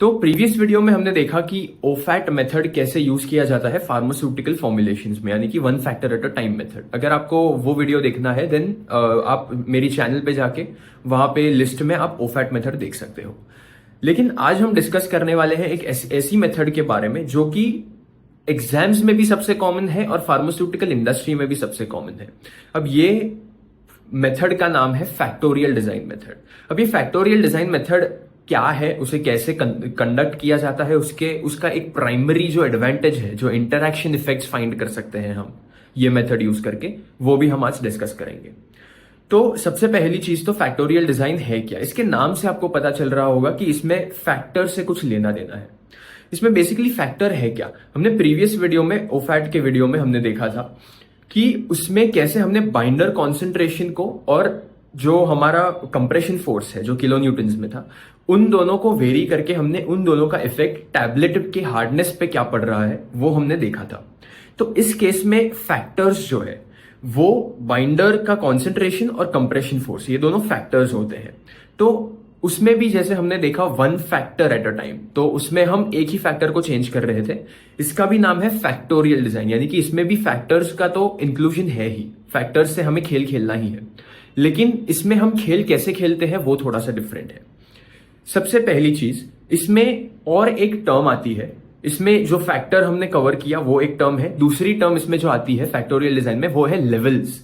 तो previous video में हमने देखा कि ओफैट मेथड कैसे यूज किया जाता है फार्मास्यूटिकल फॉर्मुलेशंस में, यानी कि one factor at a time method. अगर आपको वो वीडियो देखना है देन आप मेरी चैनल पे जाके वहां पे लिस्ट में आप ओफैट मेथड देख सकते हो। लेकिन आज हम डिस्कस करने वाले हैं एक ऐसी मेथड के बारे में जो कि एग्जाम्स में भी सबसे कॉमन है और फार्मास्यूटिकल इंडस्ट्री में भी सबसे कॉमन है। अब ये मेथड का नाम है फैक्टोरियल डिजाइन मेथड। अब ये फैक्टोरियल डिजाइन मेथड क्या है, उसे कैसे कंडक्ट किया जाता है, उसका एक प्राइमरी जो एडवांटेज है, जो इंटरैक्शन इफेक्ट्स फाइंड कर सकते हैं हम ये मेथड यूज करके, वो भी हम आज डिस्कस करेंगे। तो सबसे पहली चीज तो फैक्टोरियल डिजाइन है क्या। इसके नाम से आपको पता चल रहा होगा कि इसमें फैक्टर से कुछ लेना देना है। इसमें बेसिकली फैक्टर है क्या, हमने प्रीवियस वीडियो में ओफैट के वीडियो में हमने देखा था कि उसमें कैसे हमने बाइंडर कॉन्सेंट्रेशन को और जो हमारा कंप्रेशन फोर्स है जो किलो न्यूटन्स में था, उन दोनों को वेरी करके हमने उन दोनों का इफेक्ट टैबलेट के हार्डनेस पे क्या पड़ रहा है वो हमने देखा था। तो इस केस में फैक्टर्स जो है वो बाइंडर का कॉन्सेंट्रेशन और कंप्रेशन फोर्स, ये दोनों फैक्टर्स होते हैं। तो उसमें भी जैसे हमने देखा one factor at a time, तो उसमें हम एक ही फैक्टर को चेंज कर रहे थे। इसका भी नाम है फैक्टोरियल डिजाइन, यानी कि इसमें भी फैक्टर्स का तो इंक्लूजन है ही, फैक्टर्स से हमें खेल खेलना ही है। लेकिन इसमें हम खेल कैसे खेलते हैं वो थोड़ा सा डिफरेंट है। सबसे पहली चीज, इसमें और एक टर्म आती है। इसमें जो फैक्टर हमने कवर किया वो एक टर्म है, दूसरी टर्म इसमें जो आती है फैक्टोरियल डिजाइन में वो है levels.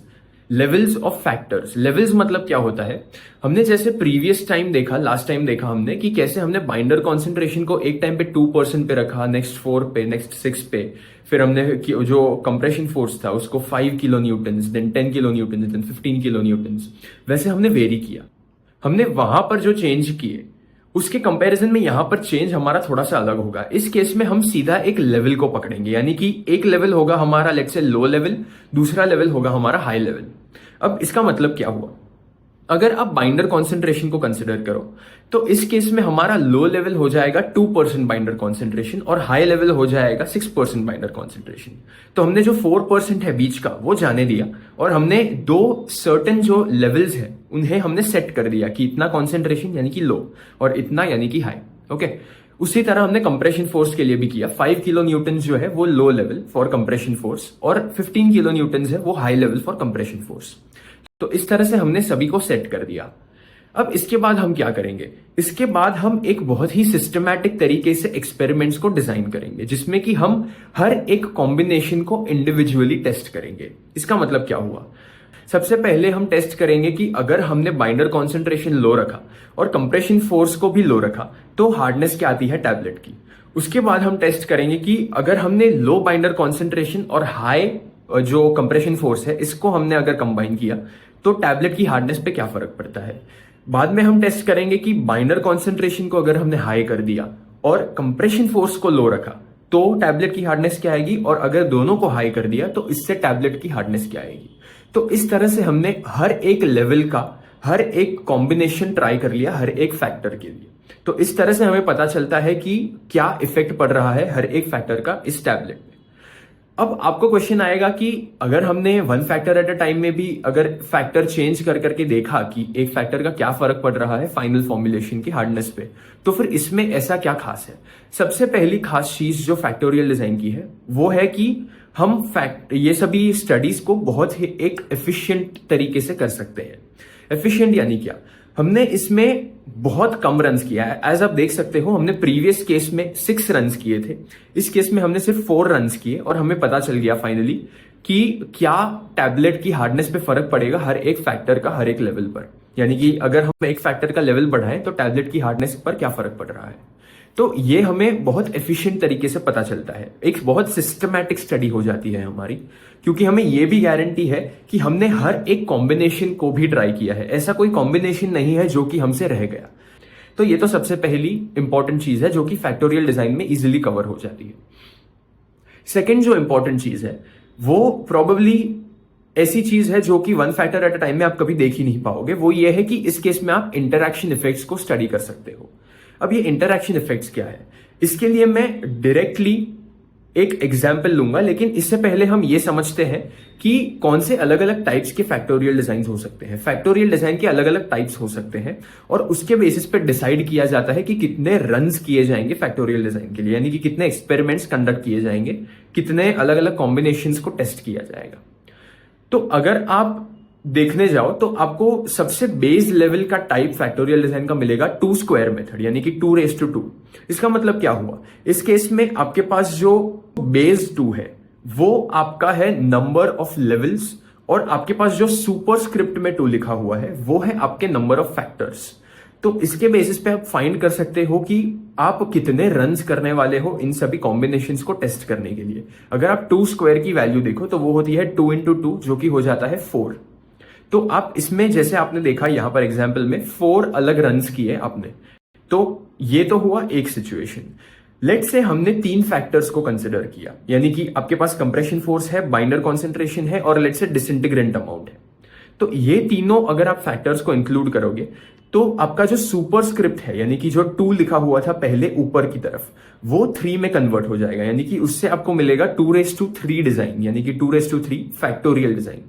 Levels of factors. Levels मतलब क्या होता है, हमने जैसे प्रीवियस टाइम देखा, लास्ट टाइम देखा हमने कि कैसे हमने बाइंडर कॉन्सेंट्रेशन को एक टाइम पे 2% पे रखा, नेक्स्ट 4 पे, नेक्स्ट 6 पे, फिर हमने जो कंप्रेशन फोर्स था उसको 5 kilo newtons, then 10 kilo newtons, then 15 kilo newtons, वैसे हमने वेरी किया। हमने वहां पर जो चेंज किए उसके कंपैरिजन में यहां पर चेंज हमारा थोड़ा सा अलग होगा। इस केस में हम सीधा एक लेवल को पकड़ेंगे, यानी कि एक लेवल होगा हमारा लेट्स से लो लेवल, दूसरा लेवल होगा हमारा हाई लेवल। अब इसका मतलब क्या हुआ, अगर आप बाइंडर कॉन्सेंट्रेशन को कंसिडर करो तो इस केस में हमारा लो लेवल हो जाएगा 2% बाइंडर कॉन्सेंट्रेशन और हाई लेवल हो जाएगा 6% बाइंडर कॉन्सेंट्रेशन। तो हमने जो 4% है बीच का वो जाने दिया और हमने दो सर्टेन जो लेवल्स है उन्हें हमने सेट कर दिया कि इतना कॉन्सेंट्रेशन यानी कि लो और इतना यानी कि हाई। ओके, उसी तरह हमने कंप्रेशन फोर्स के लिए भी किया। 5 किलो न्यूटन जो है वो low level for compression force और 15 किलो न्यूटन है वो high level for compression force. तो इस तरह से हमने सभी को सेट कर दिया। अब इसके बाद हम क्या करेंगे, इसके बाद हम एक बहुत ही सिस्टमैटिक तरीके से एक्सपेरिमेंट्स को डिजाइन करेंगे जिसमें कि हम हर एक कॉम्बिनेशन को इंडिविजुअली टेस्ट करेंगे। इसका मतलब क्या हुआ, सबसे पहले हम टेस्ट करेंगे कि अगर हमने बाइंडर कॉन्सेंट्रेशन लो रखा और कंप्रेशन फोर्स को भी लो रखा तो हार्डनेस क्या आती है टैबलेट की। उसके बाद हम टेस्ट करेंगे कि अगर हमने लो बाइंडर कॉन्सेंट्रेशन और हाई जो कंप्रेशन फोर्स है इसको हमने अगर कंबाइन किया तो टैबलेट की हार्डनेस पे क्या फर्क पड़ता है। बाद में हम टेस्ट करेंगे कि बाइंडर कॉन्सेंट्रेशन को अगर हमने हाई कर दिया और कंप्रेशन फोर्स को लो रखा तो टैबलेट की हार्डनेस क्या आएगी, और अगर दोनों को हाई कर दिया तो इससे टैबलेट की हार्डनेस क्या आएगी। तो इस तरह से हमने हर एक लेवल का हर एक कॉम्बिनेशन ट्राई कर लिया हर एक फैक्टर के लिए। तो इस तरह से हमें पता चलता है कि क्या इफेक्ट पड़ रहा है हर एक फैक्टर का इस टैबलेट में। अब आपको क्वेश्चन आएगा कि अगर हमने one factor at a time में भी अगर फैक्टर चेंज कर करके देखा कि एक फैक्टर का क्या फर्क पड़ रहा है फाइनल फॉर्मुलेशन की हार्डनेस पे, तो फिर इसमें ऐसा क्या खास है। सबसे पहली खास चीज जो फैक्टोरियल डिजाइन की है वो है कि हम ये सभी स्टडीज को बहुत ही एक एफिशिएंट तरीके से कर सकते हैं। एफिशिएंट यानी क्या, हमने इसमें बहुत कम रन्स किया है। एज आप देख सकते हो हमने प्रीवियस केस में 6 रन्स किए थे, इस केस में हमने सिर्फ 4 रन्स किए और हमें पता चल गया फाइनली कि क्या टैबलेट की हार्डनेस पे फर्क पड़ेगा हर एक फैक्टर का हर एक लेवल पर। यानी कि अगर हम एक फैक्टर का लेवल बढ़ाएं तो टैबलेट की हार्डनेस पर क्या फर्क पड़ रहा है। तो ये हमें बहुत एफिशिएंट तरीके से पता चलता है, एक बहुत सिस्टमैटिक स्टडी हो जाती है हमारी, क्योंकि हमें ये भी गारंटी है कि हमने हर एक कॉम्बिनेशन को भी ट्राई किया है, ऐसा कोई कॉम्बिनेशन नहीं है जो कि हमसे रह गया। तो ये तो सबसे पहली इंपॉर्टेंट चीज है जो कि फैक्टोरियल डिजाइन में इजीली कवर हो जाती है। सेकेंड जो इंपॉर्टेंट चीज है वो प्रोबेबली ऐसी चीज है जो कि one factor at a time में आप कभी देख ही नहीं पाओगे, वो ये है कि इस केस में आप इंटरैक्शन इफेक्ट्स को स्टडी कर सकते हो। अब ये इंटरैक्शन इफेक्ट्स क्या है, इसके लिए मैं डायरेक्टली एक एग्जाम्पल लूंगा, लेकिन इससे पहले हम ये समझते हैं कि कौन से अलग अलग टाइप्स के फैक्टोरियल डिजाइन हो सकते हैं। फैक्टोरियल डिजाइन के अलग अलग टाइप्स हो सकते हैं और उसके बेसिस पे डिसाइड किया जाता है कि कितने रन्स किए जाएंगे फैक्टोरियल डिजाइन के लिए, यानी कि कितने एक्सपेरिमेंट्स कंडक्ट किए जाएंगे, कितने अलग अलग कॉम्बिनेशंस को टेस्ट किया जाएगा। तो अगर आप देखने जाओ तो आपको सबसे बेस लेवल का टाइप फैक्टोरियल डिजाइन का मिलेगा 2 स्क्वायर मेथड, यानी कि 2 raised to 2। इसका मतलब क्या हुआ, इस केस में आपके पास जो बेस 2 है वो आपका है नंबर ऑफ लेवल्स, और आपके पास जो सुपरस्क्रिप्ट में 2 लिखा हुआ है वो है आपके नंबर ऑफ फैक्टर्स। तो इसके बेसिस पे आप फाइंड कर सकते हो कि आप कितने रन्स करने वाले हो इन सभी कॉम्बिनेशंस को टेस्ट करने के लिए। अगर आप 2 स्क्वायर की वैल्यू देखो तो वो होती है 2 into 2, जो कि हो जाता है 4। तो आप इसमें जैसे आपने देखा यहां पर एग्जाम्पल में 4 अलग रन्स किए आपने, तो ये तो हुआ एक सिचुएशन। लेट से हमने 3 फैक्टर्स को कंसिडर किया, यानी कि आपके पास कंप्रेशन फोर्स है, बाइंडर कॉन्सेंट्रेशन है और लेट से डिसइंटीग्रेंट अमाउंट है। तो ये तीनों अगर आप फैक्टर्स को इंक्लूड करोगे तो आपका जो सुपरस्क्रिप्ट है, यानी कि जो 2 लिखा हुआ था पहले ऊपर की तरफ, वो 3 में कन्वर्ट हो जाएगा, यानी कि उससे आपको मिलेगा 2 raised to 3 डिजाइन, यानी कि 2 raised to 3 फैक्टोरियल डिजाइन।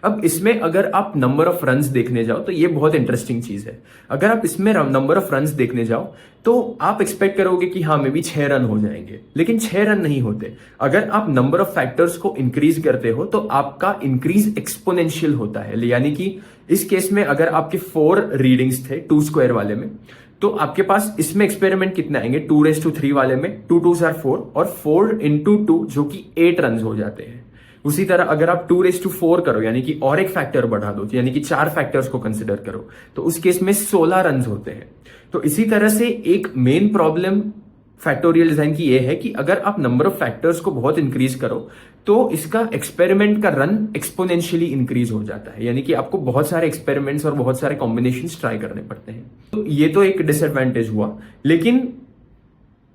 अब इसमें अगर आप नंबर ऑफ रन्स देखने जाओ तो ये बहुत इंटरेस्टिंग चीज है। अगर आप इसमें नंबर ऑफ रन्स देखने जाओ तो आप एक्सपेक्ट करोगे कि हाँ मे बी 6 रन हो जाएंगे, लेकिन 6 रन नहीं होते। अगर आप नंबर ऑफ फैक्टर्स को इंक्रीज करते हो तो आपका इंक्रीज एक्सपोनेंशियल होता है, यानी कि इस केस में अगर आपके 4 रीडिंग्स थे 2 स्क्वायर वाले में, तो आपके पास इसमें एक्सपेरिमेंट कितने आएंगे 2 raised to 3 वाले में 2 2s are 4 और 4 into 2 जो कि 8 रन हो जाते हैं। उसी तरह अगर आप 2 raised to 4 करो, यानी कि और एक फैक्टर बढ़ा दो, यानी कि 4 फैक्टर्स को कंसिडर करो, तो उस केस में 16 रन होते हैं। तो इसी तरह से एक मेन प्रॉब्लम फैक्टोरियल डिजाइन की यह है कि अगर आप नंबर ऑफ फैक्टर्स को बहुत इंक्रीज करो तो इसका एक्सपेरिमेंट का रन एक्सपोनेंशियली इंक्रीज हो जाता है, यानी कि आपको बहुत सारे एक्सपेरिमेंट्स और बहुत सारे कॉम्बिनेशंस ट्राई करने पड़ते हैं। तो ये तो एक डिसएडवांटेज हुआ, लेकिन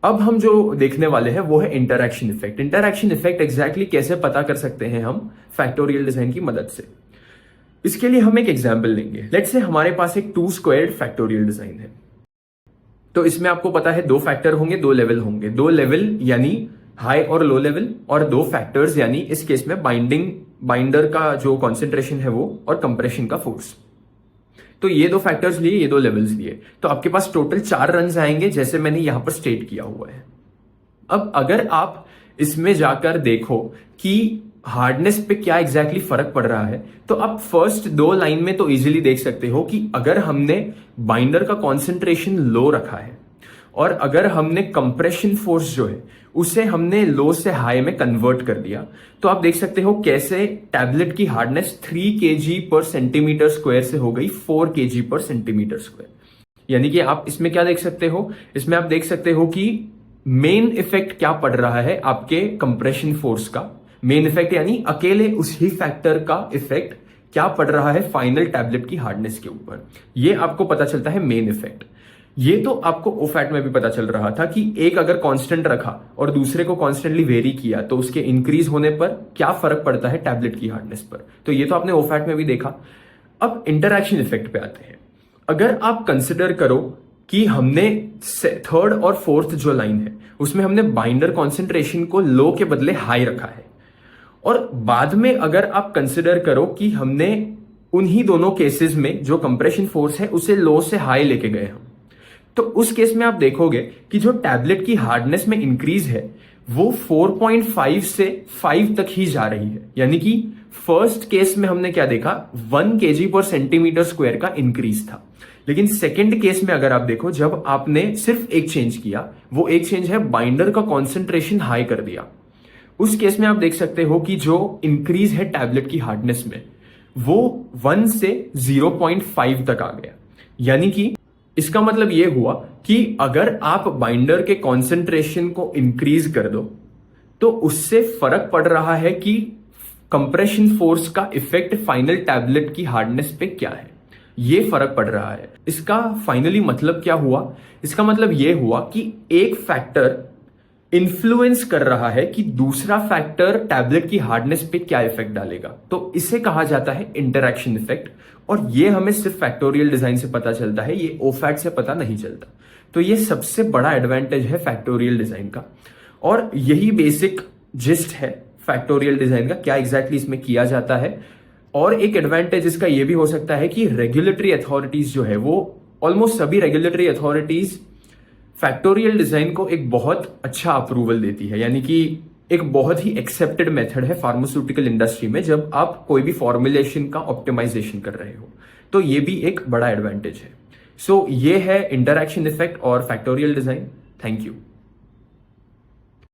अब हम जो देखने वाले हैं वो है interaction effect. Interaction effect exactly कैसे पता कर सकते हैं हम फैक्टोरियल डिजाइन की मदद से, इसके लिए हम एक एग्जांपल लेंगे। लेट्स से हमारे पास एक 2 स्क्वायर्ड फैक्टोरियल डिजाइन है। तो इसमें आपको पता है 2 फैक्टर होंगे, 2 लेवल होंगे, 2 लेवल यानी हाई और लो लेवल, और 2 फैक्टर्स यानी इस केस में बाइंडर का जो कॉन्सेंट्रेशन है वो और कंप्रेशन का फोर्स। तो ये 2 फैक्टर्स लिए, ये 2 लेवल्स लिए, तो आपके पास टोटल 4 रन आएंगे जैसे मैंने यहां पर स्टेट किया हुआ है। अब अगर आप इसमें जाकर देखो कि हार्डनेस पे क्या एग्जैक्टली फर्क पड़ रहा है, तो आप फर्स्ट 2 लाइन में तो इजीली देख सकते हो कि अगर हमने बाइंडर का कॉन्सेंट्रेशन लो रखा है और अगर हमने कंप्रेशन फोर्स जो है उसे हमने लो से हाई में कन्वर्ट कर दिया, तो आप देख सकते हो कैसे टैबलेट की हार्डनेस 3 kg/cm² से हो गई 4 kg/cm²। यानी कि आप इसमें क्या देख सकते हो, इसमें आप देख सकते हो कि मेन इफेक्ट क्या पड़ रहा है आपके कंप्रेशन फोर्स का। मेन इफेक्ट यानी अकेले उसी फैक्टर का इफेक्ट क्या पड़ रहा है फाइनल टैबलेट की हार्डनेस के ऊपर, ये आपको पता चलता है मेन इफेक्ट। ये तो आपको ओफैट में भी पता चल रहा था कि एक अगर कांस्टेंट रखा और दूसरे को कॉन्स्टेंटली वेरी किया तो उसके इंक्रीज होने पर क्या फर्क पड़ता है टैबलेट की हार्डनेस पर, तो ये तो आपने ओफैट में भी देखा। अब इंटरैक्शन इफेक्ट पे आते हैं। अगर आप कंसिडर करो कि हमने 3rd और 4th जो लाइन है उसमें हमने बाइंडर कॉन्सेंट्रेशन को लो के बदले हाई रखा है, और बाद में अगर आप कंसिडर करो कि हमने उन्हीं दोनों केसेस में जो कंप्रेशन फोर्स है उसे लो से हाई लेके गए हम, तो उस केस में आप देखोगे कि जो टैबलेट की हार्डनेस में इंक्रीज है वो 4.5 से 5 तक ही जा रही है। यानी कि फर्स्ट केस में हमने क्या देखा, 1 kg/cm² का इंक्रीज था, लेकिन सेकेंड केस में अगर आप देखो जब आपने सिर्फ एक चेंज किया, वो एक चेंज है बाइंडर का कॉन्सेंट्रेशन हाई कर दिया, उस केस में आप देख सकते हो कि जो इंक्रीज है टैबलेट की हार्डनेस में वो 1 से 0.5 तक आ गया। यानी कि इसका मतलब ये हुआ कि अगर आप बाइंडर के कॉन्सेंट्रेशन को इंक्रीज कर दो तो उससे फर्क पड़ रहा है कि कंप्रेशन फोर्स का इफेक्ट फाइनल टैबलेट की हार्डनेस पे क्या है, ये फर्क पड़ रहा है। इसका फाइनली मतलब क्या हुआ, इसका मतलब ये हुआ कि एक फैक्टर इन्फ्लुएंस कर रहा है कि दूसरा फैक्टर टैबलेट की हार्डनेस पे क्या इफेक्ट डालेगा, तो इसे कहा जाता है इंटरैक्शन इफेक्ट। और ये हमें सिर्फ फैक्टोरियल डिजाइन से पता चलता है, ये ओफैट से पता नहीं चलता। तो ये सबसे बड़ा एडवांटेज है फैक्टोरियल डिजाइन का। और यही बेसिक जिस्ट है फैक्टोरियल डिजाइन का, क्या एग्जैक्टली इसमें किया जाता है। और एक एडवांटेज इसका यह भी हो सकता है कि रेगुलेटरी अथॉरिटीज जो है वो ऑलमोस्ट सभी रेगुलेटरी अथॉरिटीज फैक्टोरियल डिजाइन को एक बहुत अच्छा अप्रूवल देती है, यानी कि एक बहुत ही एक्सेप्टेड मेथड है फार्मास्यूटिकल इंडस्ट्री में जब आप कोई भी फॉर्मुलेशन का ऑप्टिमाइजेशन कर रहे हो। तो ये भी एक बड़ा एडवांटेज है। सो ये है इंटरैक्शन इफेक्ट और फैक्टोरियल डिजाइन। Thank you.